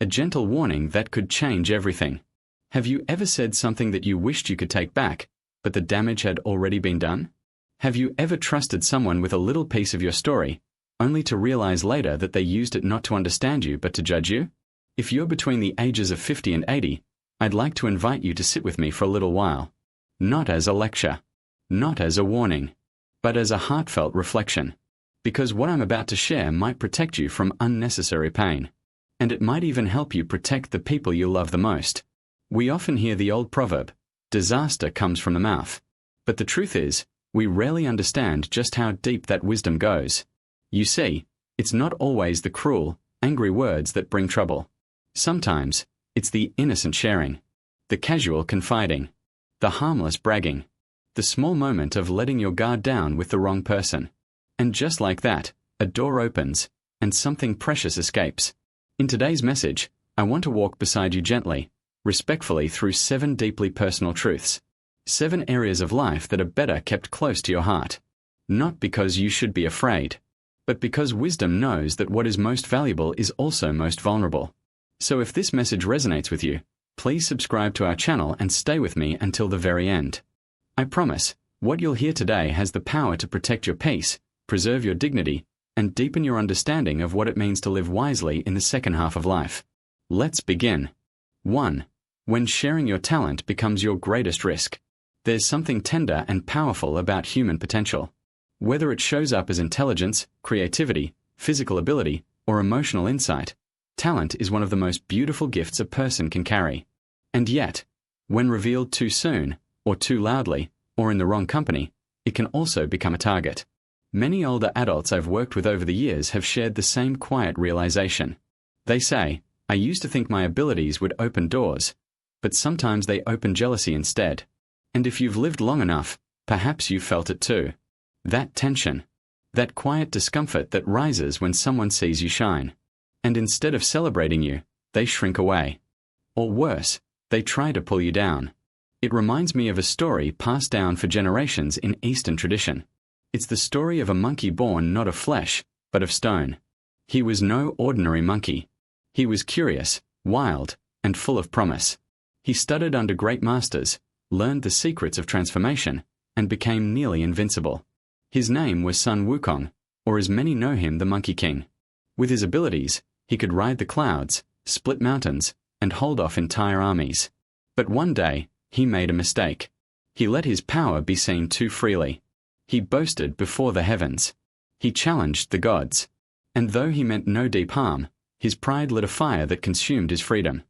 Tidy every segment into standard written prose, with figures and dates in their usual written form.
A gentle warning that could change everything. Have you ever said something that you wished you could take back, but the damage had already been done? Have you ever trusted someone with a little piece of your story, only to realize later that they used it not to understand you but to judge you? If you're between the ages of 50 and 80, I'd like to invite you to sit with me for a little while. Not as a lecture, not as a warning, but as a heartfelt reflection. Because what I'm about to share might protect you from unnecessary pain. And it might even help you protect the people you love the most. We often hear the old proverb, disaster comes from the mouth. But the truth is, we rarely understand just how deep that wisdom goes. You see, it's not always the cruel, angry words that bring trouble. Sometimes, it's the innocent sharing, the casual confiding, the harmless bragging, the small moment of letting your guard down with the wrong person. And just like that, a door opens, and something precious escapes. In today's message, I want to walk beside you gently, respectfully through 7 deeply personal truths. 7 areas of life that are better kept close to your heart. Not because you should be afraid, but because wisdom knows that what is most valuable is also most vulnerable. So if this message resonates with you, please subscribe to our channel and stay with me until the very end. I promise, what you'll hear today has the power to protect your peace, preserve your dignity, and deepen your understanding of what it means to live wisely in the second half of life. Let's begin. 1. When sharing your talent becomes your greatest risk. There's something tender and powerful about human potential. Whether it shows up as intelligence, creativity, physical ability, or emotional insight, talent is one of the most beautiful gifts a person can carry. And yet, when revealed too soon, or too loudly, or in the wrong company, it can also become a target. Many older adults I've worked with over the years have shared the same quiet realization. They say, I used to think my abilities would open doors, but sometimes they open jealousy instead. And if you've lived long enough, perhaps you've felt it too. That tension, that quiet discomfort that rises when someone sees you shine. And instead of celebrating you, they shrink away. Or worse, they try to pull you down. It reminds me of a story passed down for generations in Eastern tradition. It's the story of a monkey born not of flesh, but of stone. He was no ordinary monkey. He was curious, wild, and full of promise. He studied under great masters, learned the secrets of transformation, and became nearly invincible. His name was Sun Wukong, or as many know him, the Monkey King. With his abilities, he could ride the clouds, split mountains, and hold off entire armies. But one day, he made a mistake. He let his power be seen too freely. He boasted before the heavens. He challenged the gods. And though he meant no deep harm, his pride lit a fire that consumed his freedom.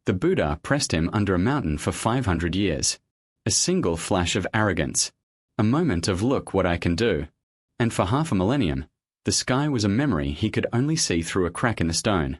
The Buddha pressed him under a mountain for 500 years. A single flash of arrogance. A moment of look what I can do. And for half a millennium, the sky was a memory he could only see through a crack in the stone.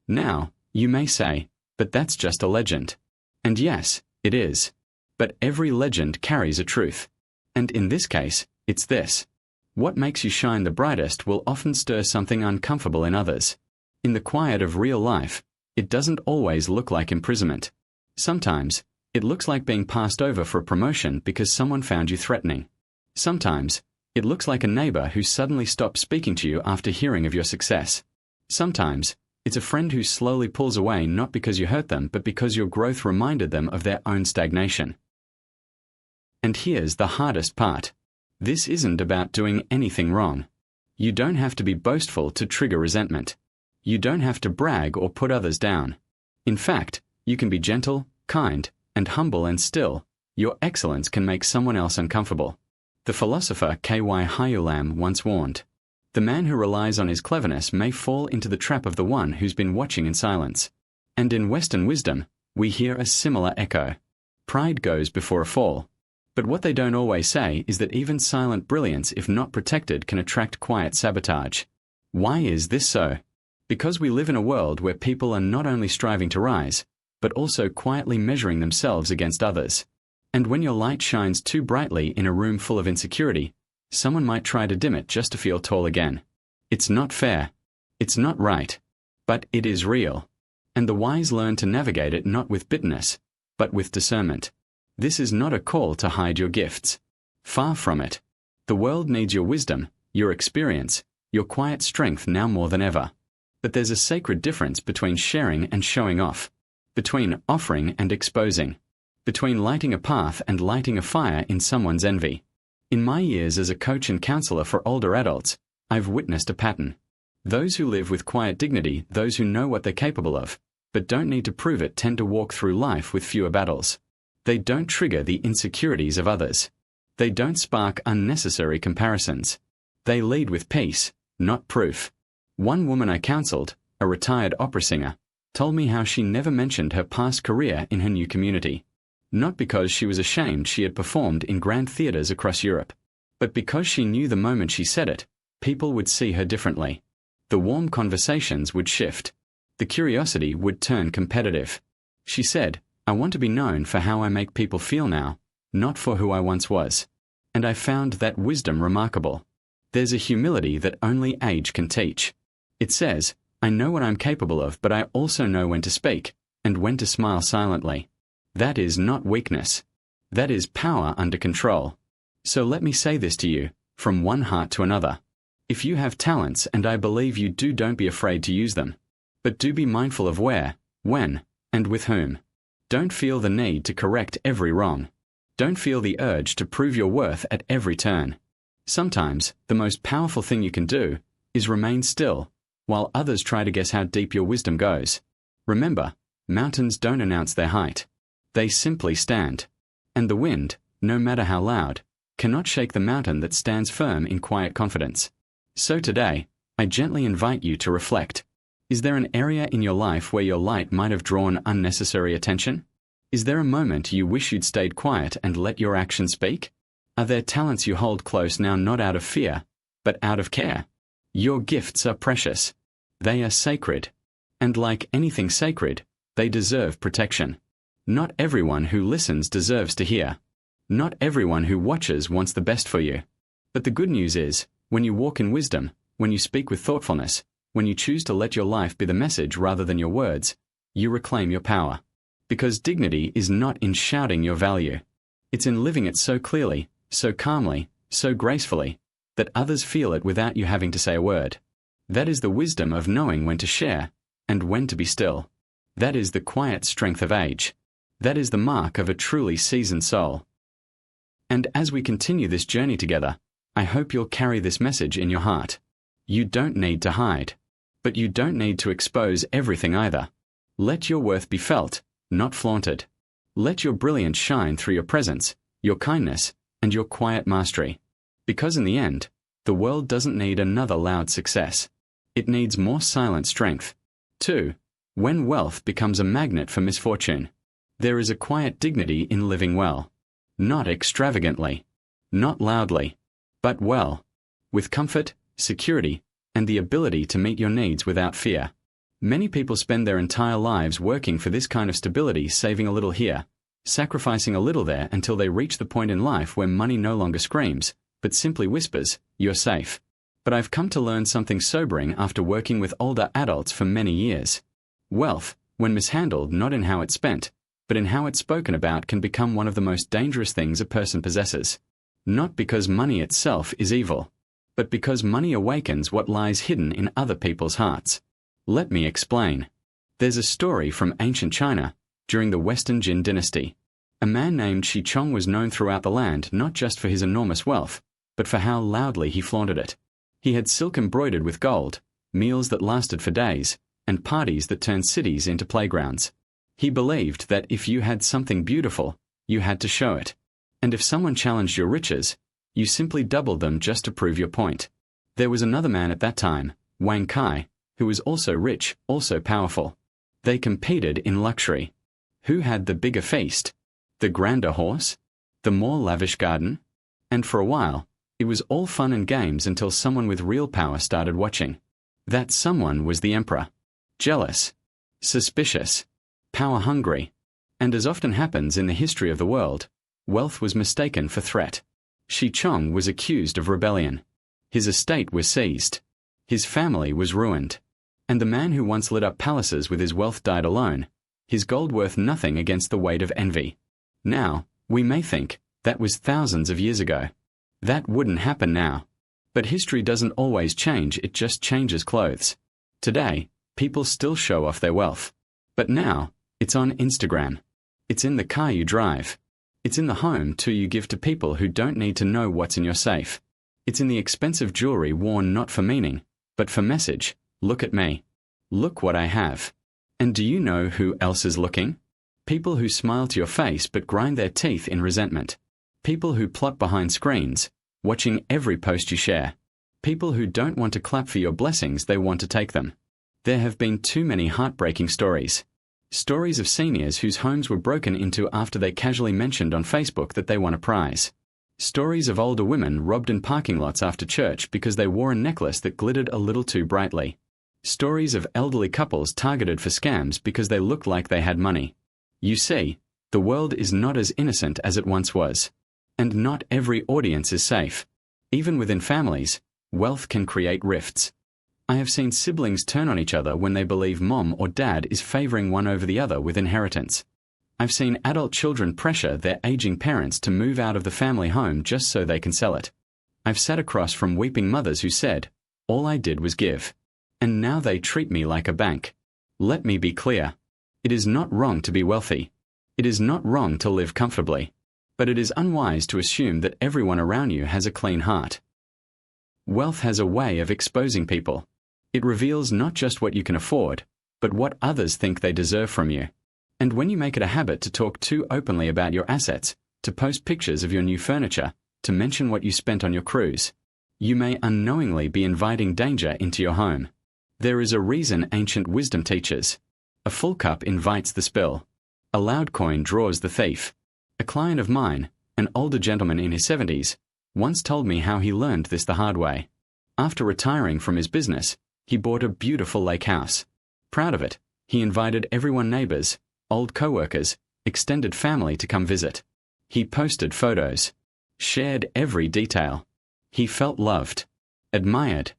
Now, you may say, but that's just a legend. And yes, it is. But every legend carries a truth. And in this case, it's this. What makes you shine the brightest will often stir something uncomfortable in others. In the quiet of real life, it doesn't always look like imprisonment. Sometimes, it looks like being passed over for a promotion because someone found you threatening. Sometimes, it looks like a neighbor who suddenly stops speaking to you after hearing of your success. Sometimes, it's a friend who slowly pulls away not because you hurt them but because your growth reminded them of their own stagnation. And here's the hardest part. This isn't about doing anything wrong. You don't have to be boastful to trigger resentment. You don't have to brag or put others down. In fact, you can be gentle, kind, and humble, and still, your excellence can make someone else uncomfortable. The philosopher K.Y. Hyulam once warned, "The man who relies on his cleverness may fall into the trap of the one who's been watching in silence." And in Western wisdom, we hear a similar echo. Pride goes before a fall. But what they don't always say is that even silent brilliance, if not protected, can attract quiet sabotage. Why is this so? Because we live in a world where people are not only striving to rise, but also quietly measuring themselves against others. And when your light shines too brightly in a room full of insecurity, someone might try to dim it just to feel tall again. It's not fair. It's not right. But it is real. And the wise learn to navigate it not with bitterness, but with discernment. This is not a call to hide your gifts. Far from it. The world needs your wisdom, your experience, your quiet strength now more than ever. But there's a sacred difference between sharing and showing off, between offering and exposing, between lighting a path and lighting a fire in someone's envy. In my years as a coach and counselor for older adults, I've witnessed a pattern. Those who live with quiet dignity, those who know what they're capable of, but don't need to prove it, tend to walk through life with fewer battles. They don't trigger the insecurities of others. They don't spark unnecessary comparisons. They lead with peace, not proof. One woman I counseled, a retired opera singer, told me how she never mentioned her past career in her new community. Not because she was ashamed she had performed in grand theatres across Europe, but because she knew the moment she said it, people would see her differently. The warm conversations would shift. The curiosity would turn competitive. She said, "I want to be known for how I make people feel now, not for who I once was." And I found that wisdom remarkable. There's a humility that only age can teach. It says, "I know what I'm capable of, but I also know when to speak, and when to smile silently." That is not weakness. That is power under control. So let me say this to you, from one heart to another. If you have talents, and I believe you do, don't be afraid to use them. But do be mindful of where, when, and with whom. Don't feel the need to correct every wrong. Don't feel the urge to prove your worth at every turn. Sometimes, the most powerful thing you can do is remain still, while others try to guess how deep your wisdom goes. Remember, mountains don't announce their height. They simply stand. And the wind, no matter how loud, cannot shake the mountain that stands firm in quiet confidence. So today, I gently invite you to reflect. Is there an area in your life where your light might have drawn unnecessary attention? Is there a moment you wish you'd stayed quiet and let your actions speak? Are there talents you hold close now, not out of fear, but out of care? Your gifts are precious. They are sacred. And like anything sacred, they deserve protection. Not everyone who listens deserves to hear. Not everyone who watches wants the best for you. But the good news is, when you walk in wisdom, when you speak with thoughtfulness, when you choose to let your life be the message rather than your words, you reclaim your power. Because dignity is not in shouting your value. It's in living it so clearly, so calmly, so gracefully, that others feel it without you having to say a word. That is the wisdom of knowing when to share, and when to be still. That is the quiet strength of age. That is the mark of a truly seasoned soul. And as we continue this journey together, I hope you'll carry this message in your heart. You don't need to hide. But you don't need to expose everything either. Let your worth be felt, not flaunted. Let your brilliance shine through your presence, your kindness, and your quiet mastery. Because in the end, the world doesn't need another loud success. It needs more silent strength. 2. When wealth becomes a magnet for misfortune. There is a quiet dignity in living well. Not extravagantly. Not loudly. But well. With comfort, security, and the ability to meet your needs without fear. Many people spend their entire lives working for this kind of stability, saving a little here, sacrificing a little there until they reach the point in life where money no longer screams, but simply whispers, "You're safe." But I've come to learn something sobering after working with older adults for many years. Wealth, when mishandled not in how it's spent, but in how it's spoken about, can become one of the most dangerous things a person possesses. Not because money itself is evil, but because money awakens what lies hidden in other people's hearts. Let me explain. There's a story from ancient China, during the Western Jin dynasty. A man named Shi Chong was known throughout the land not just for his enormous wealth, but for how loudly he flaunted it. He had silk embroidered with gold, meals that lasted for days, and parties that turned cities into playgrounds. He believed that if you had something beautiful, you had to show it. And if someone challenged your riches, you simply doubled them just to prove your point. There was another man at that time, Wang Kai, who was also rich, also powerful. They competed in luxury. Who had the bigger feast? The grander horse? The more lavish garden? And for a while, it was all fun and games until someone with real power started watching. That someone was the emperor. Jealous, suspicious, power-hungry. And as often happens in the history of the world, wealth was mistaken for threat. Shi Chong was accused of rebellion. His estate was seized. His family was ruined. And the man who once lit up palaces with his wealth died alone, his gold worth nothing against the weight of envy. Now, we may think, that was thousands of years ago. That wouldn't happen now. But history doesn't always change, it just changes clothes. Today, People still show off their wealth. But now, it's on Instagram. It's in the car you drive. It's in the home too you give to people who don't need to know what's in your safe. It's in the expensive jewelry worn not for meaning, but for message. Look at me. Look what I have. And do you know who else is looking? People who smile to your face but grind their teeth in resentment. People who plot behind screens, watching every post you share. People who don't want to clap for your blessings, they want to take them. There have been too many heartbreaking stories. Stories of seniors whose homes were broken into after they casually mentioned on Facebook that they won a prize. Stories of older women robbed in parking lots after church because they wore a necklace that glittered a little too brightly. Stories of elderly couples targeted for scams because they looked like they had money. You see, the world is not as innocent as it once was. And not every audience is safe. Even within families, wealth can create rifts. I have seen siblings turn on each other when they believe mom or dad is favoring one over the other with inheritance. I've seen adult children pressure their aging parents to move out of the family home just so they can sell it. I've sat across from weeping mothers who said, "All I did was give. And now they treat me like a bank." Let me be clear. It is not wrong to be wealthy. It is not wrong to live comfortably. But it is unwise to assume that everyone around you has a clean heart. Wealth has a way of exposing people. It reveals not just what you can afford, but what others think they deserve from you. And when you make it a habit to talk too openly about your assets, to post pictures of your new furniture, to mention what you spent on your cruise, you may unknowingly be inviting danger into your home. There is a reason ancient wisdom teaches. A full cup invites the spill. A loud coin draws the thief. A client of mine, an older gentleman in his 70s, once told me how he learned this the hard way. After retiring from his business, he bought a beautiful lake house. Proud of it, he invited everyone, neighbors, old co-workers, extended family to come visit. He posted photos, shared every detail. He felt loved, admired,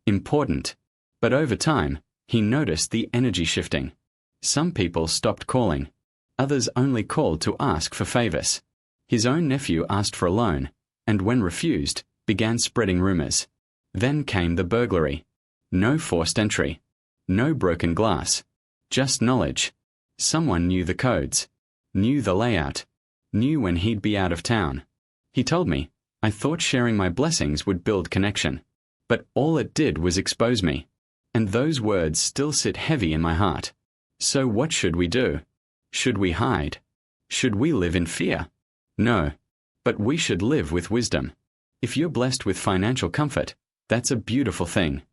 important. But over time, he noticed the energy shifting. Some people stopped calling. Others only called to ask for favors. His own nephew asked for a loan, and when refused, began spreading rumors. Then came the burglary. No forced entry. No broken glass. Just knowledge. Someone knew the codes. Knew the layout. Knew when he'd be out of town. He told me, "I thought sharing my blessings would build connection. But all it did was expose me." And those words still sit heavy in my heart. So what should we do? Should we hide? Should we live in fear? No. But we should live with wisdom. If you're blessed with financial comfort, that's a beautiful thing.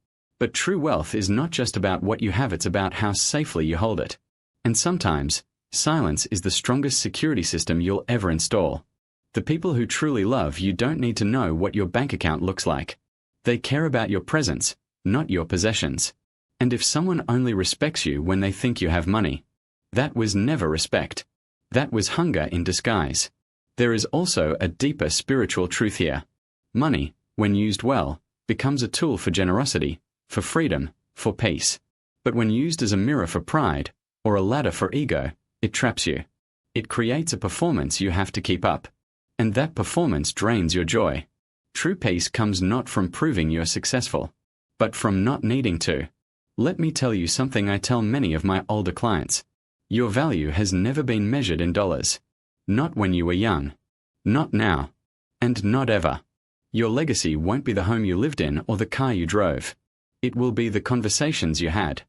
But true wealth is not just about what you have, it's about how safely you hold it. And sometimes, silence is the strongest security system you'll ever install. The people who truly love you don't need to know what your bank account looks like. They care about your presence, not your possessions. And if someone only respects you when they think you have money, that was never respect. That was hunger in disguise. There is also a deeper spiritual truth here. Money, when used well, becomes a tool for generosity, for freedom, for peace. But when used as a mirror for pride, or a ladder for ego, it traps you. It creates a performance you have to keep up. And that performance drains your joy. True peace comes not from proving you're successful, but from not needing to. Let me tell you something I tell many of my older clients. Your value has never been measured in dollars. Not when you were young. Not now. And not ever. Your legacy won't be the home you lived in or the car you drove. It will be the conversations you had,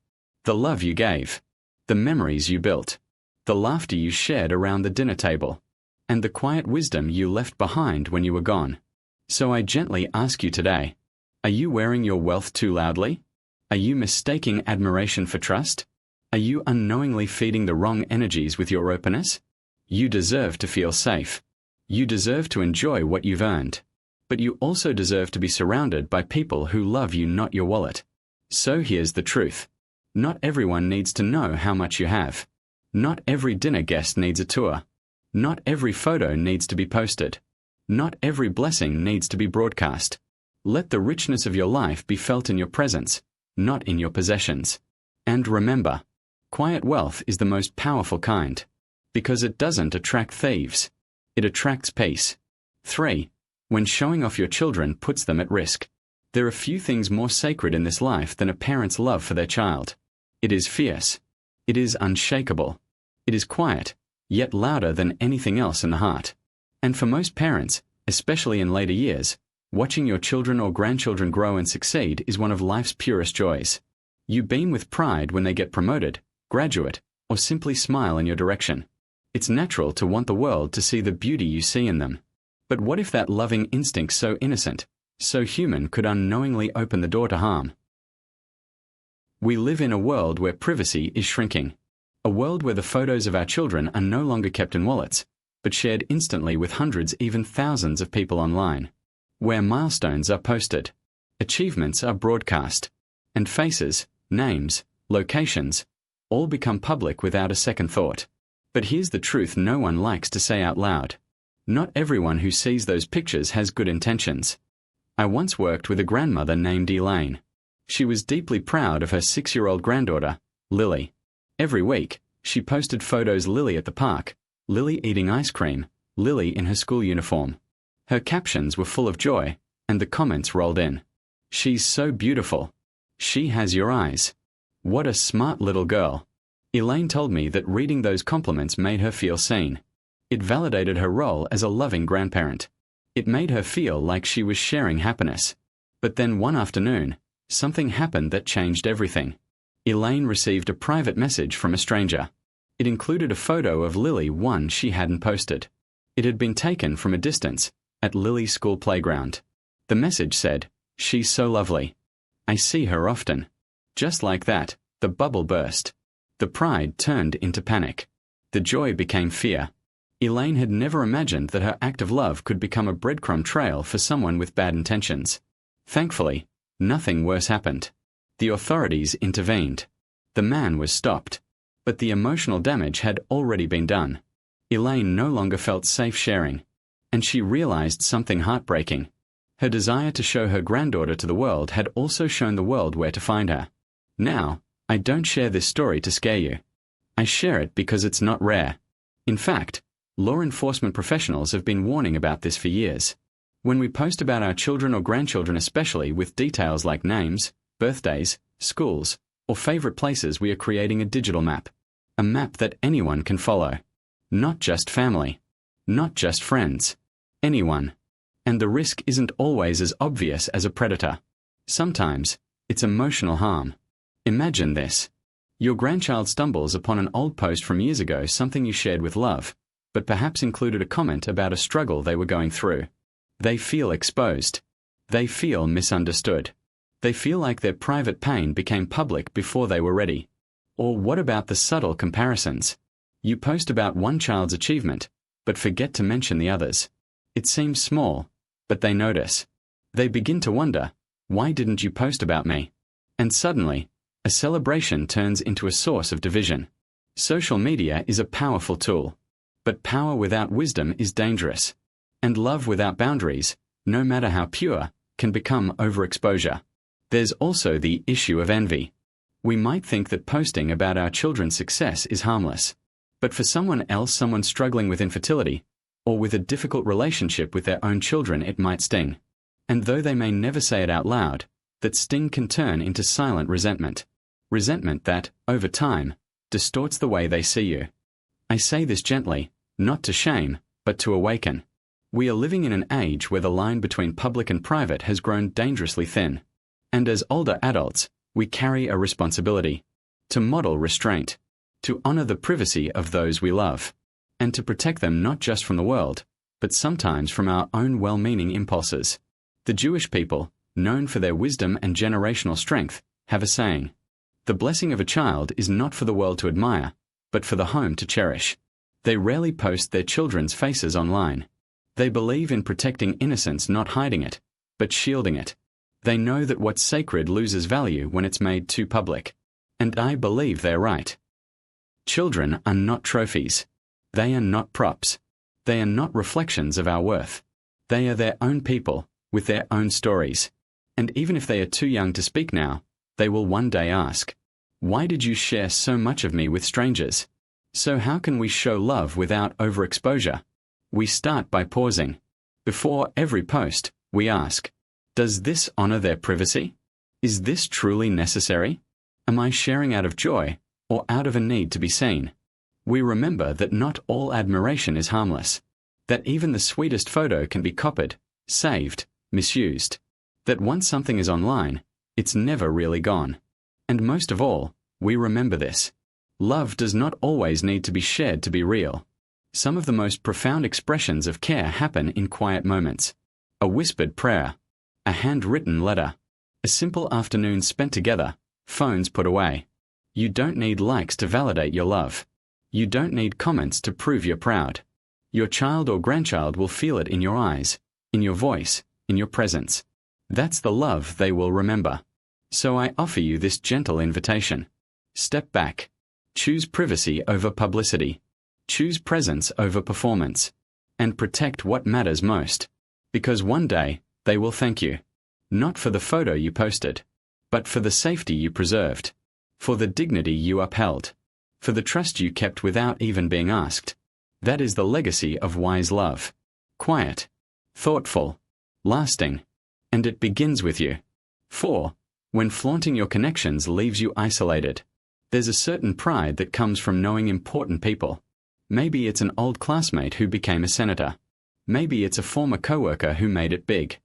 the love you gave, the memories you built, the laughter you shared around the dinner table, and the quiet wisdom you left behind when you were gone. So I gently ask you today, are you wearing your wealth too loudly? Are you mistaking admiration for trust? Are you unknowingly feeding the wrong energies with your openness? You deserve to feel safe. You deserve to enjoy what you've earned. But you also deserve to be surrounded by people who love you, not your wallet. So here's the truth. Not everyone needs to know how much you have. Not every dinner guest needs a tour. Not every photo needs to be posted. Not every blessing needs to be broadcast. Let the richness of your life be felt in your presence, not in your possessions. And remember, quiet wealth is the most powerful kind, because it doesn't attract thieves. It attracts peace. 3. When showing off your children puts them at risk. There are few things more sacred in this life than a parent's love for their child. It is fierce. It is unshakable. It is quiet, yet louder than anything else in the heart. And for most parents, especially in later years, watching your children or grandchildren grow and succeed is one of life's purest joys. You beam with pride when they get promoted, graduate, or simply smile in your direction. It's natural to want the world to see the beauty you see in them. But what if that loving instinct so innocent, so human could unknowingly open the door to harm? We live in a world where privacy is shrinking. A world where the photos of our children are no longer kept in wallets, but shared instantly with hundreds, even thousands of people online. Where milestones are posted, achievements are broadcast, and faces, names, locations, all become public without a second thought. But here's the truth no one likes to say out loud. Not everyone who sees those pictures has good intentions. I once worked with a grandmother named Elaine. She was deeply proud of her 6-year-old granddaughter, Lily. Every week, she posted photos Lily at the park, Lily eating ice cream, Lily in her school uniform. Her captions were full of joy, and the comments rolled in. She's so beautiful. She has your eyes. What a smart little girl. Elaine told me that reading those compliments made her feel seen. It validated her role as a loving grandparent. It made her feel like she was sharing happiness. But then one afternoon, something happened that changed everything. Elaine received a private message from a stranger. It included a photo of Lily, one she hadn't posted. It had been taken from a distance, at Lily's school playground. The message said, "She's so lovely. I see her often." Just like that, the bubble burst. The pride turned into panic. The joy became fear. Elaine had never imagined that her act of love could become a breadcrumb trail for someone with bad intentions. Thankfully, nothing worse happened. The authorities intervened. The man was stopped. But the emotional damage had already been done. Elaine no longer felt safe sharing. And she realized something heartbreaking. Her desire to show her granddaughter to the world had also shown the world where to find her. Now, I don't share this story to scare you. I share it because it's not rare. In fact, law enforcement professionals have been warning about this for years. When we post about our children or grandchildren, especially with details like names, birthdays, schools, or favorite places, we are creating a digital map. A map that anyone can follow. Not just family. Not just friends. Anyone. And the risk isn't always as obvious as a predator. Sometimes, it's emotional harm. Imagine this. Your grandchild stumbles upon an old post from years ago, something you shared with love, but perhaps included a comment about a struggle they were going through. They feel exposed. They feel misunderstood. They feel like their private pain became public before they were ready. Or what about the subtle comparisons? You post about one child's achievement, but forget to mention the others. It seems small, but they notice. They begin to wonder, why didn't you post about me? And suddenly, a celebration turns into a source of division. Social media is a powerful tool, but power without wisdom is dangerous. And love without boundaries, no matter how pure, can become overexposure. There's also the issue of envy. We might think that posting about our children's success is harmless. But for someone else, someone struggling with infertility, or with a difficult relationship with their own children, it might sting. And though they may never say it out loud, that sting can turn into silent resentment. Resentment that, over time, distorts the way they see you. I say this gently, not to shame, but to awaken. We are living in an age where the line between public and private has grown dangerously thin. And as older adults, we carry a responsibility to model restraint, to honor the privacy of those we love, and to protect them not just from the world, but sometimes from our own well-meaning impulses. The Jewish people, known for their wisdom and generational strength, have a saying: "The blessing of a child is not for the world to admire, but for the home to cherish." They rarely post their children's faces online. They believe in protecting innocence, not hiding it, but shielding it. They know that what's sacred loses value when it's made too public. And I believe they're right. Children are not trophies. They are not props. They are not reflections of our worth. They are their own people, with their own stories. And even if they are too young to speak now, they will one day ask, "Why did you share so much of me with strangers?" So how can we show love without overexposure? We start by pausing. Before every post, we ask, does this honor their privacy? Is this truly necessary? Am I sharing out of joy, or out of a need to be seen? We remember that not all admiration is harmless. That even the sweetest photo can be copied, saved, misused. That once something is online, it's never really gone. And most of all, we remember this. Love does not always need to be shared to be real. Some of the most profound expressions of care happen in quiet moments. A whispered prayer, a handwritten letter, a simple afternoon spent together, phones put away. You don't need likes to validate your love. You don't need comments to prove you're proud. Your child or grandchild will feel it in your eyes, in your voice, in your presence. That's the love they will remember. So I offer you this gentle invitation. Step back. Choose privacy over publicity. Choose presence over performance. And protect what matters most. Because one day, they will thank you. Not for the photo you posted, but for the safety you preserved. For the dignity you upheld. For the trust you kept without even being asked. That is the legacy of wise love. Quiet, thoughtful, lasting. And it begins with you. 4. When flaunting your connections leaves you isolated. There's a certain pride that comes from knowing important people. Maybe it's an old classmate who became a senator. Maybe it's a former coworker who made it big.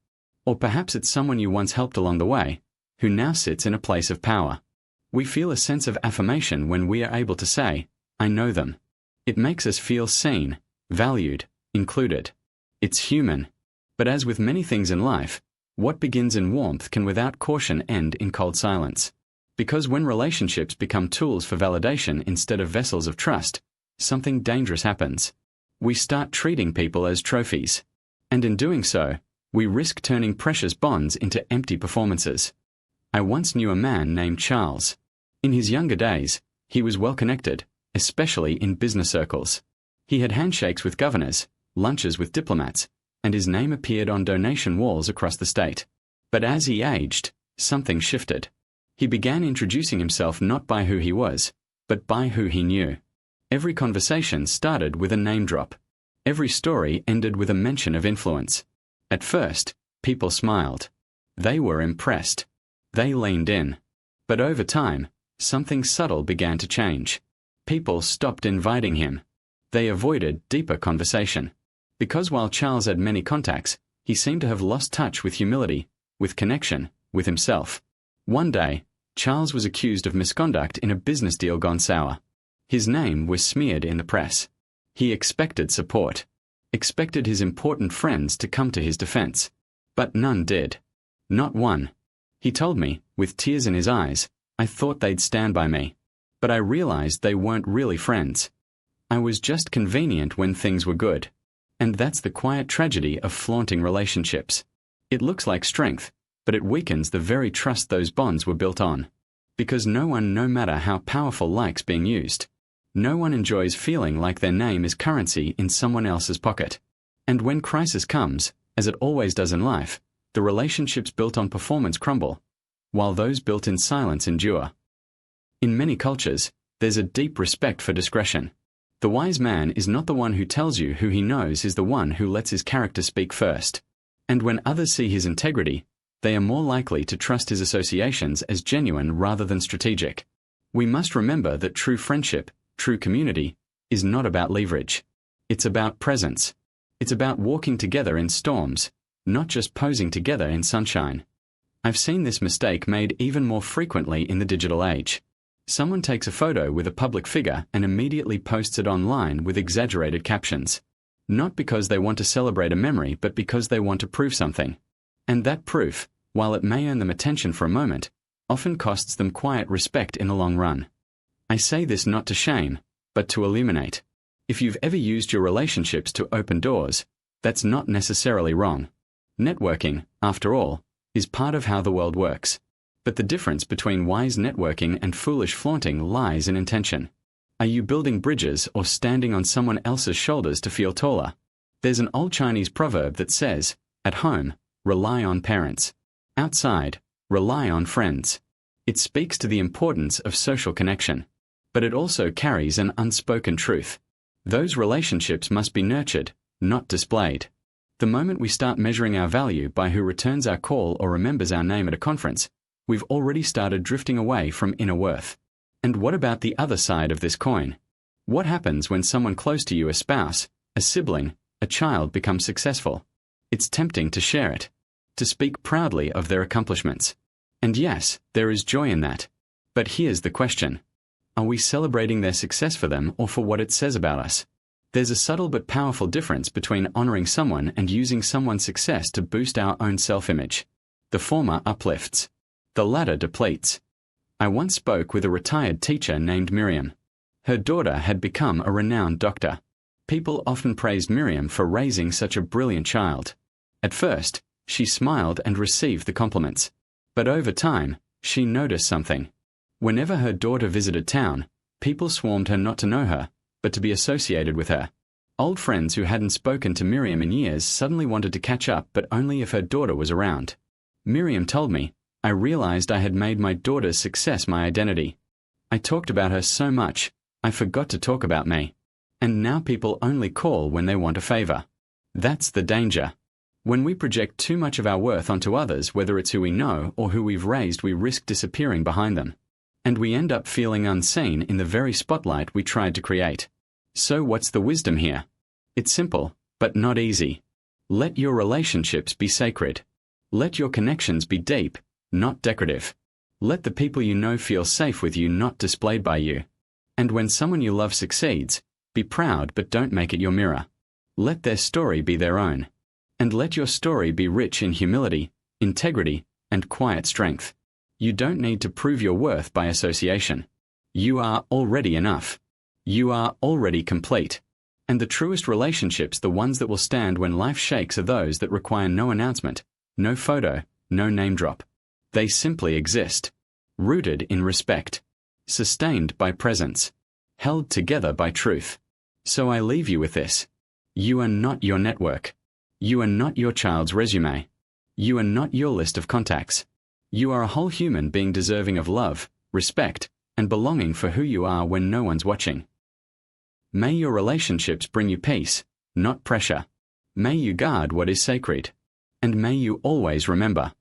Or perhaps it's someone you once helped along the way, who now sits in a place of power. We feel a sense of affirmation when we are able to say, I know them. It makes us feel seen, valued, included. It's human. But as with many things in life, what begins in warmth can without caution end in cold silence. Because when relationships become tools for validation instead of vessels of trust, something dangerous happens. We start treating people as trophies. And in doing so, we risk turning precious bonds into empty performances. I once knew a man named Charles. In his younger days, he was well connected, especially in business circles. He had handshakes with governors, lunches with diplomats, and his name appeared on donation walls across the state. But as he aged, something shifted. He began introducing himself not by who he was, but by who he knew. Every conversation started with a name drop. Every story ended with a mention of influence. At first, people smiled. They were impressed. They leaned in. But over time, something subtle began to change. People stopped inviting him. They avoided deeper conversation. Because while Charles had many contacts, he seemed to have lost touch with humility, with connection, with himself. One day, Charles was accused of misconduct in a business deal gone sour. His name was smeared in the press. He expected support. Expected his important friends to come to his defense. But none did. Not one. He told me, with tears in his eyes, I thought they'd stand by me. But I realized they weren't really friends. I was just convenient when things were good. And that's the quiet tragedy of flaunting relationships. It looks like strength, but it weakens the very trust those bonds were built on. Because no one, no matter how powerful, likes being used. No one enjoys feeling like their name is currency in someone else's pocket. And when crisis comes, as it always does in life, the relationships built on performance crumble, while those built in silence endure. In many cultures, there's a deep respect for discretion. The wise man is not the one who tells you who he knows is the one who lets his character speak first. And when others see his integrity, they are more likely to trust his associations as genuine rather than strategic. We must remember that true friendship, true community, is not about leverage. It's about presence. It's about walking together in storms, not just posing together in sunshine. I've seen this mistake made even more frequently in the digital age. Someone takes a photo with a public figure and immediately posts it online with exaggerated captions. Not because they want to celebrate a memory, but because they want to prove something. And that proof, while it may earn them attention for a moment, often costs them quiet respect in the long run. I say this not to shame, but to illuminate. If you've ever used your relationships to open doors, that's not necessarily wrong. Networking, after all, is part of how the world works. But the difference between wise networking and foolish flaunting lies in intention. Are you building bridges or standing on someone else's shoulders to feel taller? There's an old Chinese proverb that says, at home, rely on parents. Outside, rely on friends. It speaks to the importance of social connection. But it also carries an unspoken truth. Those relationships must be nurtured, not displayed. The moment we start measuring our value by who returns our call or remembers our name at a conference, we've already started drifting away from inner worth. And what about the other side of this coin? What happens when someone close to you, a spouse, a sibling, a child, becomes successful? It's tempting to share it, to speak proudly of their accomplishments. And yes, there is joy in that. But here's the question. Are we celebrating their success for them or for what it says about us? There's a subtle but powerful difference between honoring someone and using someone's success to boost our own self-image. The former uplifts. The latter depletes. I once spoke with a retired teacher named Miriam. Her daughter had become a renowned doctor. People often praised Miriam for raising such a brilliant child. At first, she smiled and received the compliments. But over time, she noticed something. Whenever her daughter visited town, people swarmed her not to know her, but to be associated with her. Old friends who hadn't spoken to Miriam in years suddenly wanted to catch up, but only if her daughter was around. Miriam told me, I realized I had made my daughter's success my identity. I talked about her so much, I forgot to talk about me. And now people only call when they want a favor. That's the danger. When we project too much of our worth onto others, whether it's who we know or who we've raised, we risk disappearing behind them. And we end up feeling unseen in the very spotlight we tried to create. So what's the wisdom here? It's simple, but not easy. Let your relationships be sacred. Let your connections be deep, not decorative. Let the people you know feel safe with you, not displayed by you. And when someone you love succeeds, be proud, but don't make it your mirror. Let their story be their own. And let your story be rich in humility, integrity, and quiet strength. You don't need to prove your worth by association. You are already enough. You are already complete. And the truest relationships, the ones that will stand when life shakes, are those that require no announcement, no photo, no name drop. They simply exist. Rooted in respect. Sustained by presence. Held together by truth. So I leave you with this. You are not your network. You are not your child's resume. You are not your list of contacts. You are a whole human being deserving of love, respect, and belonging for who you are when no one's watching. May your relationships bring you peace, not pressure. May you guard what is sacred. And may you always remember,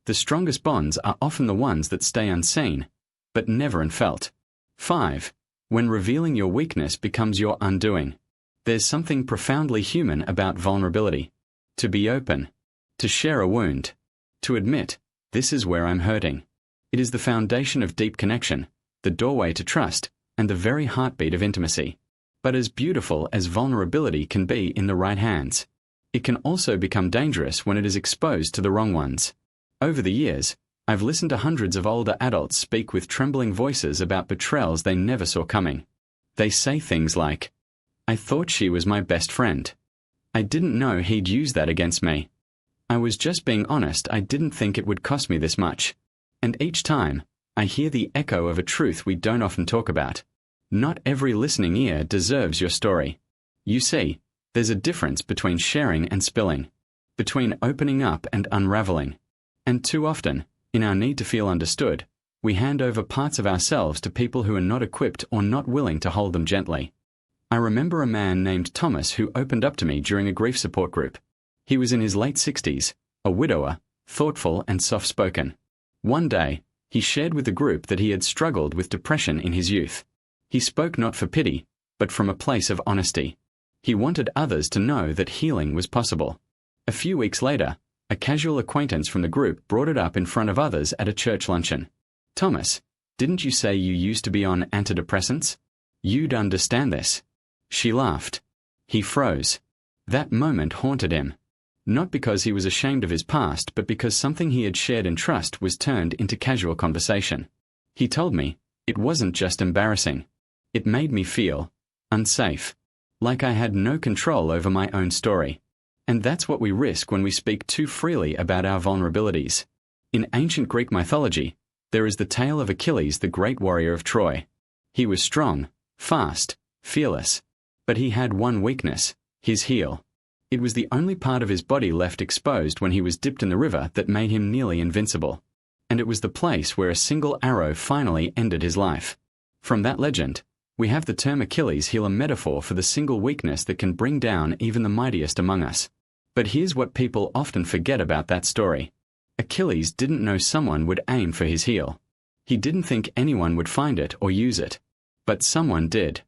the strongest bonds are often the ones that stay unseen, but never unfelt. 5. When revealing your weakness becomes your undoing. There's something profoundly human about vulnerability. To be open. To share a wound. To admit, this is where I'm hurting. It is the foundation of deep connection, the doorway to trust, and the very heartbeat of intimacy. But as beautiful as vulnerability can be in the right hands, it can also become dangerous when it is exposed to the wrong ones. Over the years, I've listened to hundreds of older adults speak with trembling voices about betrayals they never saw coming. They say things like, I thought she was my best friend. I didn't know he'd use that against me. I was just being honest, I didn't think it would cost me this much. And each time, I hear the echo of a truth we don't often talk about. Not every listening ear deserves your story. You see, there's a difference between sharing and spilling, between opening up and unraveling. And too often, in our need to feel understood, we hand over parts of ourselves to people who are not equipped or not willing to hold them gently. I remember a man named Thomas who opened up to me during a grief support group. He was in his late 60s, a widower, thoughtful and soft-spoken. One day, he shared with the group that he had struggled with depression in his youth. He spoke not for pity, but from a place of honesty. He wanted others to know that healing was possible. A few weeks later, a casual acquaintance from the group brought it up in front of others at a church luncheon. Thomas, didn't you say you used to be on antidepressants? You'd understand this. She laughed. He froze. That moment haunted him. Not because he was ashamed of his past, but because something he had shared in trust was turned into casual conversation. He told me, it wasn't just embarrassing. It made me feel unsafe. Like I had no control over my own story. And that's what we risk when we speak too freely about our vulnerabilities. In ancient Greek mythology, there is the tale of Achilles, the great warrior of Troy. He was strong, fast, fearless. But he had one weakness, his heel. It was the only part of his body left exposed when he was dipped in the river that made him nearly invincible. And it was the place where a single arrow finally ended his life. From that legend, we have the term Achilles heel, a metaphor for the single weakness that can bring down even the mightiest among us. But here's what people often forget about that story. Achilles didn't know someone would aim for his heel. He didn't think anyone would find it or use it. But someone did.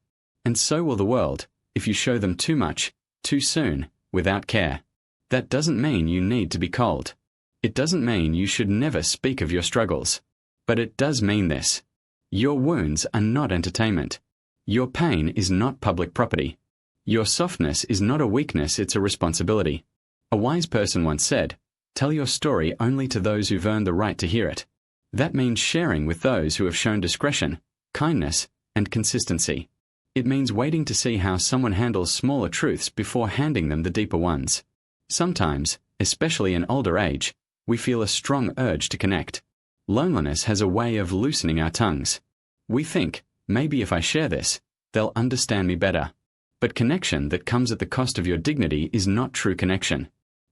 And so will the world, if you show them too much, too soon, without care. That doesn't mean you need to be cold. It doesn't mean you should never speak of your struggles. But it does mean this. Your wounds are not entertainment. Your pain is not public property. Your softness is not a weakness, it's a responsibility. A wise person once said, "Tell your story only to those who've earned the right to hear it." That means sharing with those who have shown discretion, kindness, and consistency. It means waiting to see how someone handles smaller truths before handing them the deeper ones. Sometimes, especially in older age, we feel a strong urge to connect. Loneliness has a way of loosening our tongues. We think, maybe if I share this, they'll understand me better. But connection that comes at the cost of your dignity is not true connection.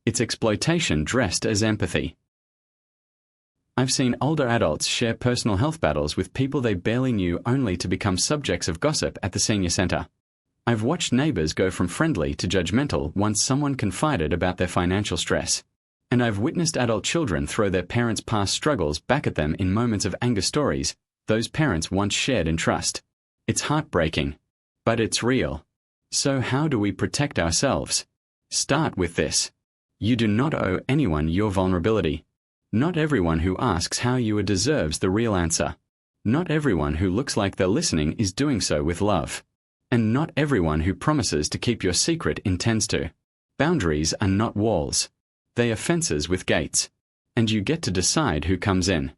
It's exploitation dressed as empathy. I've seen older adults share personal health battles with people they barely knew only to become subjects of gossip at the senior center. I've watched neighbors go from friendly to judgmental once someone confided about their financial stress. And I've witnessed adult children throw their parents' past struggles back at them in moments of anger stories those parents once shared in trust. It's heartbreaking. But it's real. So how do we protect ourselves? Start with this. You do not owe anyone your vulnerability. Not everyone who asks how you are deserves the real answer. Not everyone who looks like they're listening is doing so with love. And not everyone who promises to keep your secret intends to. Boundaries are not walls. They are fences with gates. And you get to decide who comes in.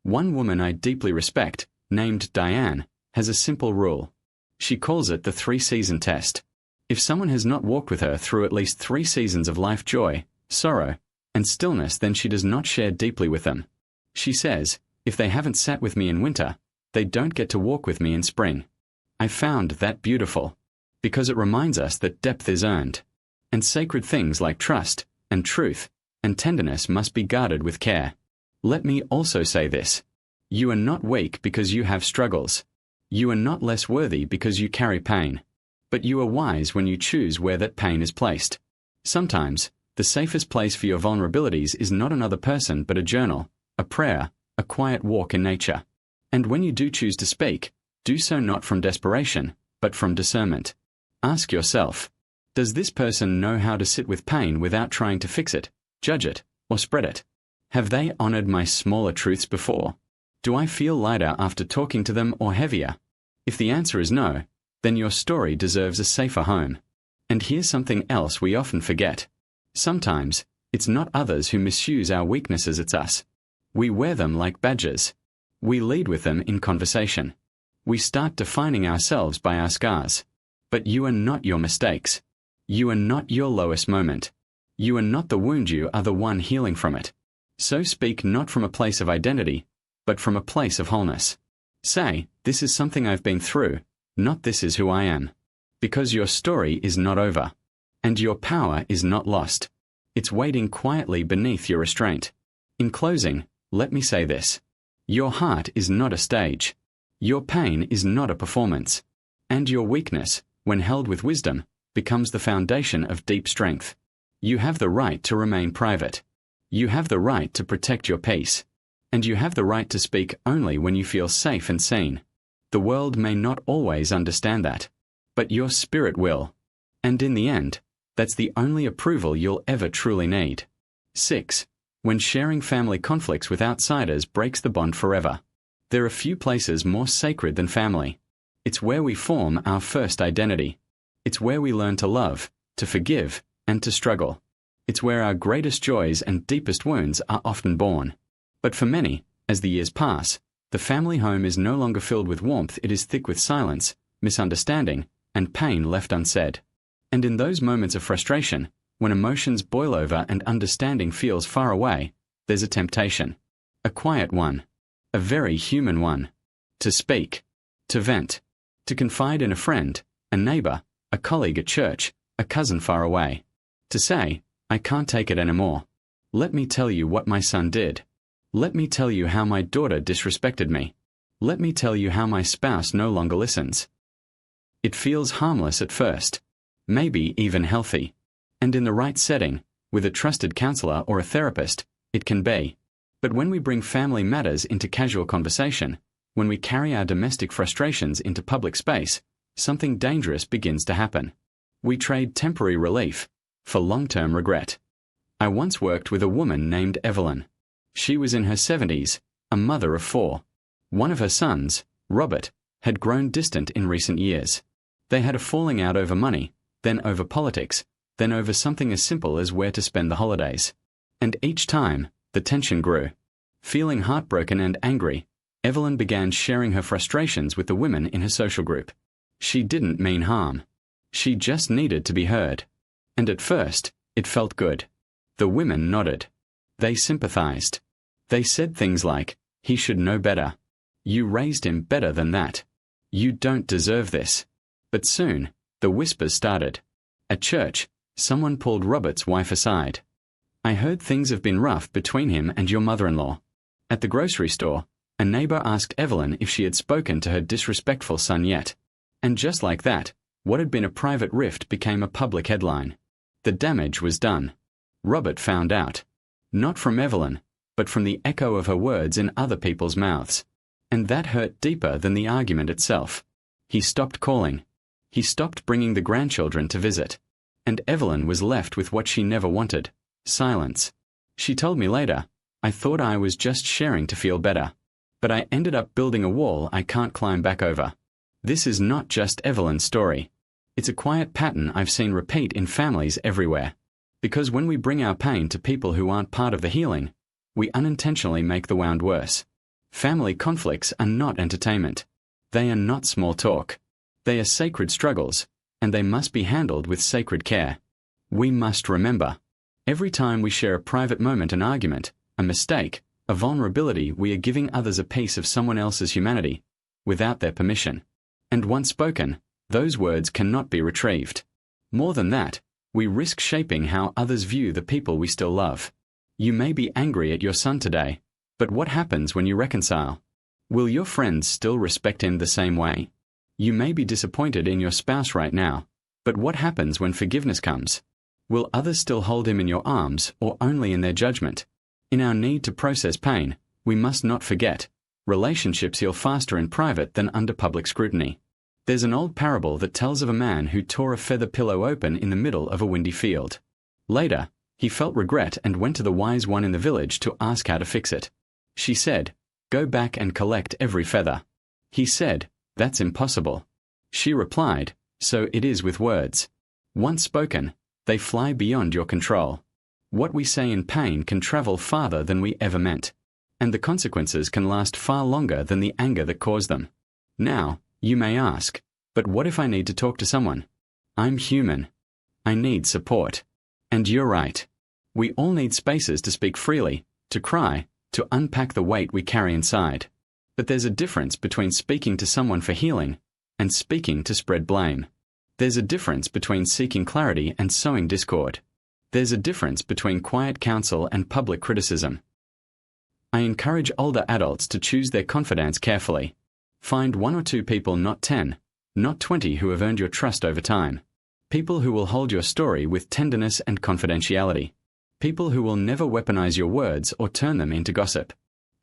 One woman I deeply respect, named Diane, has a simple rule. She calls it the 3-season test. If someone has not walked with her through at least 3 seasons of life joy, sorrow, and stillness, then she does not share deeply with them. She says, if they haven't sat with me in winter, they don't get to walk with me in spring. I found that beautiful. Because it reminds us that depth is earned. And sacred things like trust, and truth, and tenderness must be guarded with care. Let me also say this. You are not weak because you have struggles. You are not less worthy because you carry pain. But you are wise when you choose where that pain is placed. Sometimes, the safest place for your vulnerabilities is not another person but a journal, a prayer, a quiet walk in nature. And when you do choose to speak, do so not from desperation, but from discernment. Ask yourself, does this person know how to sit with pain without trying to fix it, judge it, or spread it? Have they honored my smaller truths before? Do I feel lighter after talking to them or heavier? If the answer is no, then your story deserves a safer home. And here's something else we often forget. Sometimes, it's not others who misuse our weaknesses, it's us. We wear them like badges. We lead with them in conversation. We start defining ourselves by our scars. But you are not your mistakes. You are not your lowest moment. You are not the wound, you are the one healing from it. So speak not from a place of identity, but from a place of wholeness. Say, this is something I've been through, not this is who I am. Because your story is not over. And your power is not lost. It's waiting quietly beneath your restraint. In closing, let me say this. Your heart is not a stage. Your pain is not a performance. And your weakness, when held with wisdom, becomes the foundation of deep strength. You have the right to remain private. You have the right to protect your peace. And you have the right to speak only when you feel safe and seen. The world may not always understand that. But your spirit will. And in the end, that's the only approval you'll ever truly need. 6. When sharing family conflicts with outsiders breaks the bond forever. There are few places more sacred than family. It's where we form our first identity. It's where we learn to love, to forgive, and to struggle. It's where our greatest joys and deepest wounds are often born. But for many, as the years pass, the family home is no longer filled with warmth, it is thick with silence, misunderstanding, and pain left unsaid. And in those moments of frustration, when emotions boil over and understanding feels far away, there's a temptation. A quiet one. A very human one. To speak. To vent. To confide in a friend, a neighbor, a colleague at church, a cousin far away. To say, I can't take it anymore. Let me tell you what my son did. Let me tell you how my daughter disrespected me. Let me tell you how my spouse no longer listens. It feels harmless at first. Maybe even healthy. And in the right setting, with a trusted counselor or a therapist, it can be. But when we bring family matters into casual conversation, when we carry our domestic frustrations into public space, something dangerous begins to happen. We trade temporary relief for long-term regret. I once worked with a woman named Evelyn. She was in her 70s, a mother of 4. One of her sons, Robert, had grown distant in recent years. They had a falling out over money, then over politics, then over something as simple as where to spend the holidays. And each time, the tension grew. Feeling heartbroken and angry, Evelyn began sharing her frustrations with the women in her social group. She didn't mean harm. She just needed to be heard. And at first, it felt good. The women nodded. They sympathized. They said things like, "He should know better. You raised him better than that. You don't deserve this." But soon, the whispers started. At church, someone pulled Robert's wife aside. "I heard things have been rough between him and your mother-in-law." At the grocery store, a neighbor asked Evelyn if she had spoken to her disrespectful son yet. And just like that, what had been a private rift became a public headline. The damage was done. Robert found out. Not from Evelyn, but from the echo of her words in other people's mouths. And that hurt deeper than the argument itself. He stopped calling. He stopped bringing the grandchildren to visit. And Evelyn was left with what she never wanted: silence. She told me later, "I thought I was just sharing to feel better. But I ended up building a wall I can't climb back over." This is not just Evelyn's story. It's a quiet pattern I've seen repeat in families everywhere. Because when we bring our pain to people who aren't part of the healing, we unintentionally make the wound worse. Family conflicts are not entertainment. They are not small talk. They are sacred struggles, and they must be handled with sacred care. We must remember, every time we share a private moment, an argument, a mistake, a vulnerability, we are giving others a piece of someone else's humanity, without their permission. And once spoken, those words cannot be retrieved. More than that, we risk shaping how others view the people we still love. You may be angry at your son today, but what happens when you reconcile? Will your friends still respect him the same way? You may be disappointed in your spouse right now, but what happens when forgiveness comes? Will others still hold him in your arms or only in their judgment? In our need to process pain, we must not forget, relationships heal faster in private than under public scrutiny. There's an old parable that tells of a man who tore a feather pillow open in the middle of a windy field. Later, he felt regret and went to the wise one in the village to ask how to fix it. She said, "Go back and collect every feather." He said, "That's impossible." She replied, "So it is with words. Once spoken, they fly beyond your control. What we say in pain can travel farther than we ever meant, and the consequences can last far longer than the anger that caused them." Now, you may ask, but what if I need to talk to someone? I'm human. I need support. And you're right. We all need spaces to speak freely, to cry, to unpack the weight we carry inside. But there's a difference between speaking to someone for healing and speaking to spread blame. There's a difference between seeking clarity and sowing discord. There's a difference between quiet counsel and public criticism. I encourage older adults to choose their confidants carefully. Find 1 or 2 people, not 10, not 20, who have earned your trust over time. People who will hold your story with tenderness and confidentiality. People who will never weaponize your words or turn them into gossip.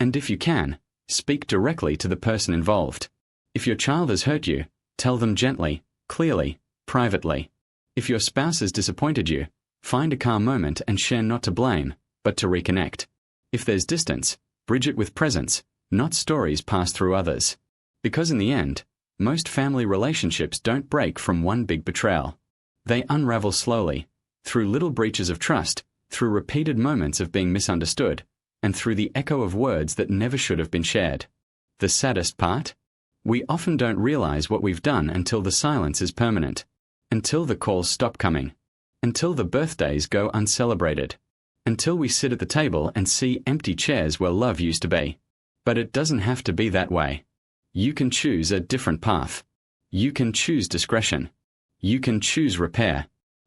And if you can, speak directly to the person involved. If your child has hurt you, tell them gently, clearly, privately. If your spouse has disappointed you, find a calm moment and share, not to blame, but to reconnect. If there's distance, bridge it with presence, not stories passed through others. Because in the end, most family relationships don't break from one big betrayal. They unravel slowly, through little breaches of trust, through repeated moments of being misunderstood, and through the echo of words that never should have been shared. The saddest part? We often don't realize what we've done until the silence is permanent, until the calls stop coming, until the birthdays go uncelebrated, until we sit at the table and see empty chairs where love used to be. But it doesn't have to be that way. You can choose a different path. You can choose discretion. You can choose repair.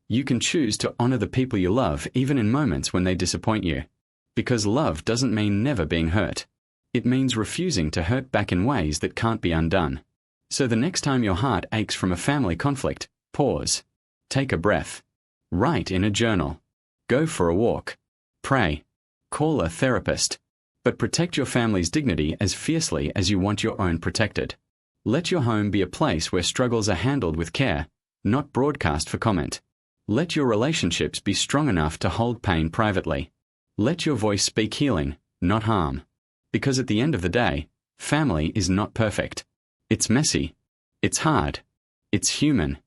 You can choose to honor the people you love even in moments when they disappoint you. Because love doesn't mean never being hurt. It means refusing to hurt back in ways that can't be undone. So the next time your heart aches from a family conflict, pause. Take a breath. Write in a journal. Go for a walk. Pray. Call a therapist. But protect your family's dignity as fiercely as you want your own protected. Let your home be a place where struggles are handled with care, not broadcast for comment. Let your relationships be strong enough to hold pain privately. Let your voice speak healing, not harm. Because at the end of the day, family is not perfect. It's messy. It's hard. It's human.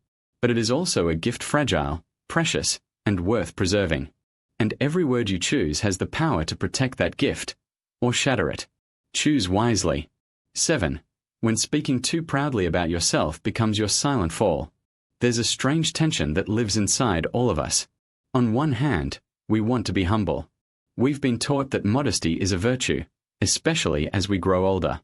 But it is also a gift, fragile, precious, and worth preserving. And every word you choose has the power to protect that gift, or shatter it. Choose wisely. 7. When speaking too proudly about yourself becomes your silent fall. There's a strange tension that lives inside all of us. On one hand, we want to be humble. We've been taught that modesty is a virtue, especially as we grow older.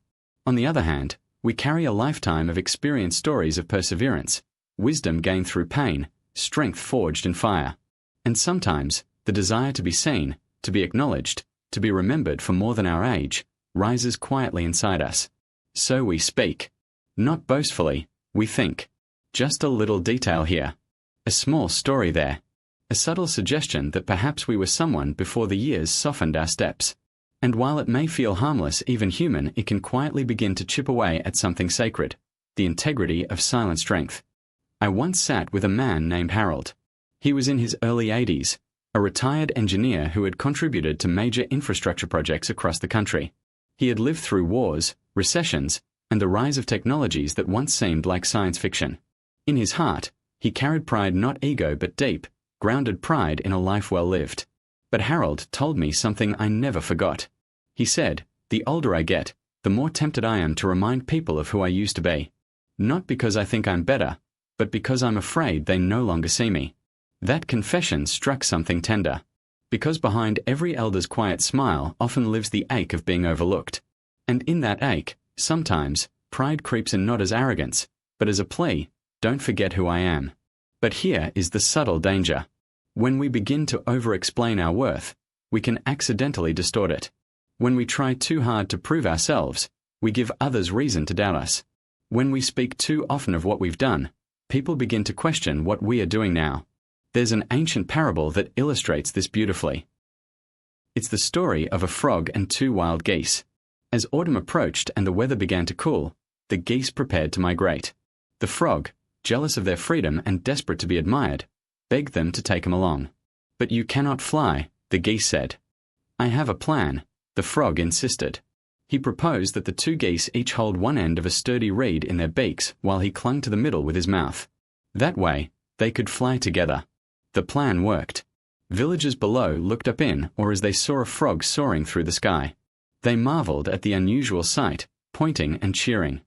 On the other hand, we carry a lifetime of experienced stories of perseverance, wisdom gained through pain, strength forged in fire. And sometimes, the desire to be seen, to be acknowledged, to be remembered for more than our age, rises quietly inside us. So we speak. Not boastfully, we think. Just a little detail here. A small story there. A subtle suggestion that perhaps we were someone before the years softened our steps. And while it may feel harmless, even human, it can quietly begin to chip away at something sacred, the integrity of silent strength. I once sat with a man named Harold. He was in his early 80s, a retired engineer who had contributed to major infrastructure projects across the country. He had lived through wars, recessions, and the rise of technologies that once seemed like science fiction. In his heart, he carried pride, not ego but deep, grounded pride in a life well lived. But Harold told me something I never forgot. He said, "The older I get, the more tempted I am to remind people of who I used to be. Not because I think I'm better, but because I'm afraid they no longer see me." That confession struck something tender. Because behind every elder's quiet smile often lives the ache of being overlooked. And in that ache, sometimes, pride creeps in not as arrogance, but as a plea, "Don't forget who I am." But here is the subtle danger. When we begin to over-explain our worth, we can accidentally distort it. When we try too hard to prove ourselves, we give others reason to doubt us. When we speak too often of what we've done, people begin to question what we are doing now. There's an ancient parable that illustrates this beautifully. It's the story of a frog and two wild geese. As autumn approached and the weather began to cool, the geese prepared to migrate. The frog, jealous of their freedom and desperate to be admired, begged them to take him along. "But you cannot fly," the geese said. "I have a plan," the frog insisted. He proposed that the two geese each hold one end of a sturdy reed in their beaks while he clung to the middle with his mouth. That way, they could fly together. The plan worked. Villagers below looked up in or as they saw a frog soaring through the sky. They marveled at the unusual sight, pointing and cheering.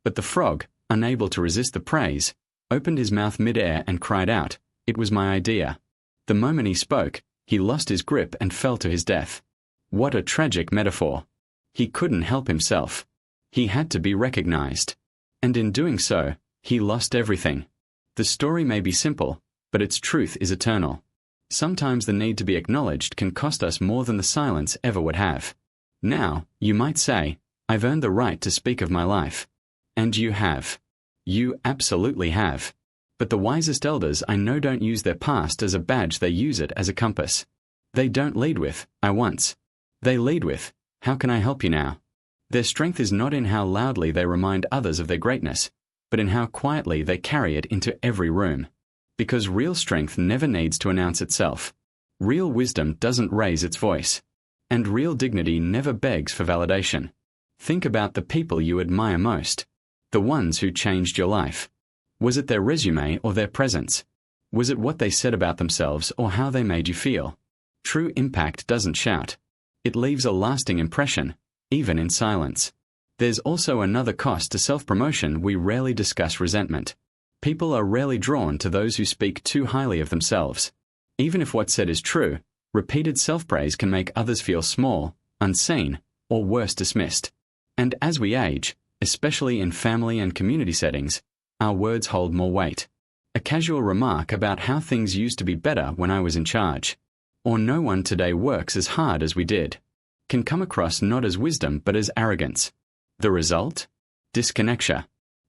But the frog, unable to resist the praise, opened his mouth mid-air and cried out, "It was my idea." The moment he spoke, he lost his grip and fell to his death. What a tragic metaphor. He couldn't help himself. He had to be recognized. And in doing so, he lost everything. The story may be simple, but its truth is eternal. Sometimes the need to be acknowledged can cost us more than the silence ever would have. Now, you might say, "I've earned the right to speak of my life." And you have. You absolutely have. But the wisest elders I know don't use their past as a badge, they use it as a compass. They don't lead with, "I once." They lead with, "How can I help you now?" Their strength is not in how loudly they remind others of their greatness, but in how quietly they carry it into every room. Because real strength never needs to announce itself. Real wisdom doesn't raise its voice. And real dignity never begs for validation. Think about the people you admire most. The ones who changed your life. Was it their resume or their presence? Was it what they said about themselves or how they made you feel? True impact doesn't shout. It leaves a lasting impression, even in silence. There's also another cost to self-promotion we rarely discuss: resentment. People are rarely drawn to those who speak too highly of themselves. Even if what's said is true, repeated self-praise can make others feel small, unseen, or worse, dismissed. And as we age, especially in family and community settings, our words hold more weight. A casual remark about how things used to be better when I was in charge, or "no one today works as hard as we did," can come across not as wisdom but as arrogance. The result? Disconnection.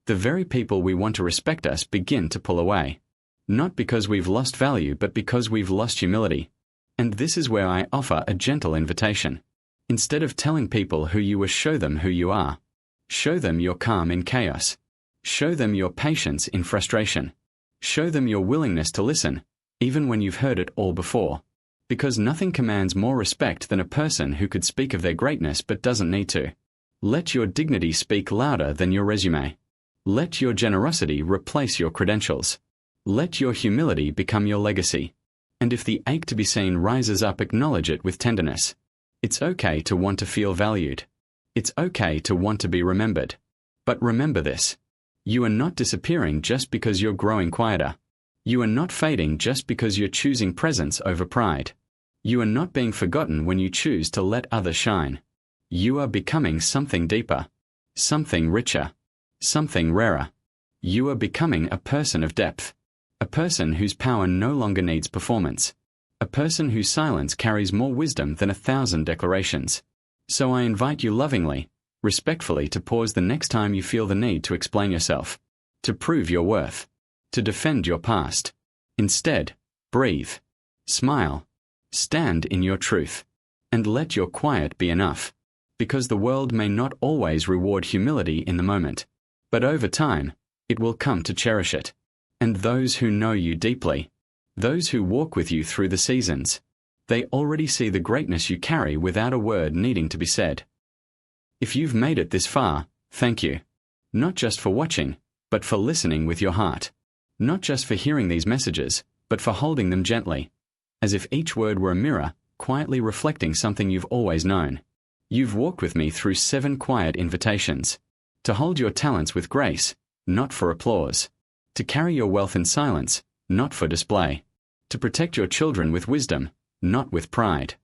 The very people we want to respect us begin to pull away. Not because we've lost value but because we've lost humility. And this is where I offer a gentle invitation. Instead of telling people who you are, show them who you are. Show them your calm in chaos. Show them your patience in frustration. Show them your willingness to listen, even when you've heard it all before. Because nothing commands more respect than a person who could speak of their greatness but doesn't need to. Let your dignity speak louder than your resume. Let your generosity replace your credentials. Let your humility become your legacy. And if the ache to be seen rises up, acknowledge it with tenderness. It's okay to want to feel valued. It's okay to want to be remembered. But remember this. You are not disappearing just because you're growing quieter. You are not fading just because you're choosing presence over pride. You are not being forgotten when you choose to let others shine. You are becoming something deeper, something richer, something rarer. You are becoming a person of depth, a person whose power no longer needs performance, a person whose silence carries more wisdom than 1,000 declarations. So I invite you lovingly, respectfully to pause the next time you feel the need to explain yourself, to prove your worth, to defend your past. Instead, breathe, smile, stand in your truth, and let your quiet be enough. Because the world may not always reward humility in the moment, but over time, it will come to cherish it. And those who know you deeply, those who walk with you through the seasons, they already see the greatness you carry without a word needing to be said. If you've made it this far, thank you. Not just for watching, but for listening with your heart. Not just for hearing these messages, but for holding them gently, as if each word were a mirror, quietly reflecting something you've always known. You've walked with me through 7 quiet invitations. To hold your talents with grace, not for applause. To carry your wealth in silence, not for display. To protect your children with wisdom, not with pride.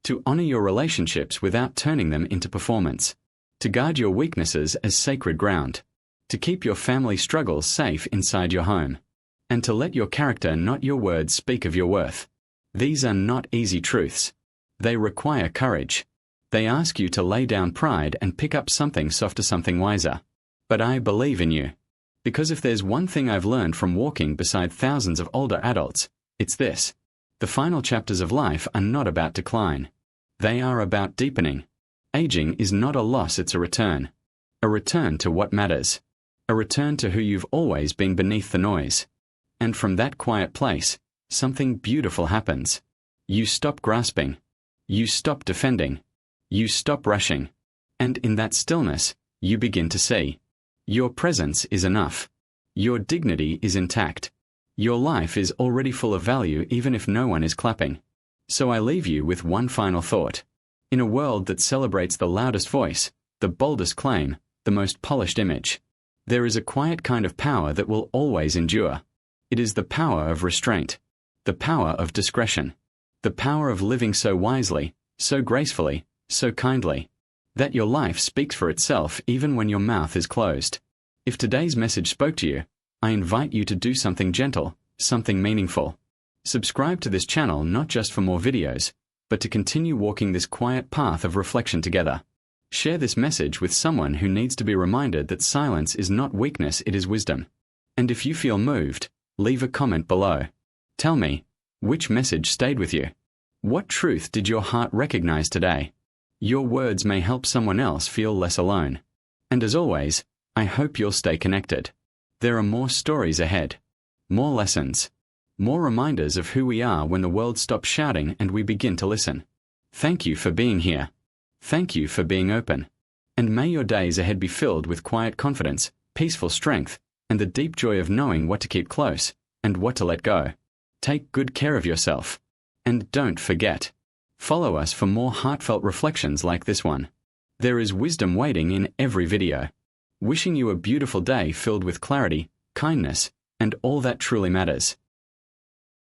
To honor your relationships without turning them into performance. To guard your weaknesses as sacred ground. To keep your family struggles safe inside your home. And to let your character, not your words, speak of your worth. These are not easy truths. They require courage. They ask you to lay down pride and pick up something softer, something wiser. But I believe in you. Because if there's one thing I've learned from walking beside thousands of older adults, it's this. The final chapters of life are not about decline. They are about deepening. Aging is not a loss, it's a return. A return to what matters. A return to who you've always been beneath the noise. And from that quiet place, something beautiful happens. You stop grasping. You stop defending. You stop rushing. And in that stillness, you begin to see. Your presence is enough. Your dignity is intact. Your life is already full of value even if no one is clapping. So I leave you with one final thought. In a world that celebrates the loudest voice, the boldest claim, the most polished image, there is a quiet kind of power that will always endure. It is the power of restraint. The power of discretion. The power of living so wisely, so gracefully, so kindly, that your life speaks for itself even when your mouth is closed. If today's message spoke to you, I invite you to do something gentle, something meaningful. Subscribe to this channel not just for more videos, but to continue walking this quiet path of reflection together. Share this message with someone who needs to be reminded that silence is not weakness, it is wisdom. And if you feel moved, leave a comment below. Tell me, which message stayed with you? What truth did your heart recognize today? Your words may help someone else feel less alone. And as always, I hope you'll stay connected. There are more stories ahead. More lessons. More reminders of who we are when the world stops shouting and we begin to listen. Thank you for being here. Thank you for being open. And may your days ahead be filled with quiet confidence, peaceful strength, and the deep joy of knowing what to keep close and what to let go. Take good care of yourself. And don't forget, follow us for more heartfelt reflections like this one. There is wisdom waiting in every video. Wishing you a beautiful day filled with clarity, kindness, and all that truly matters.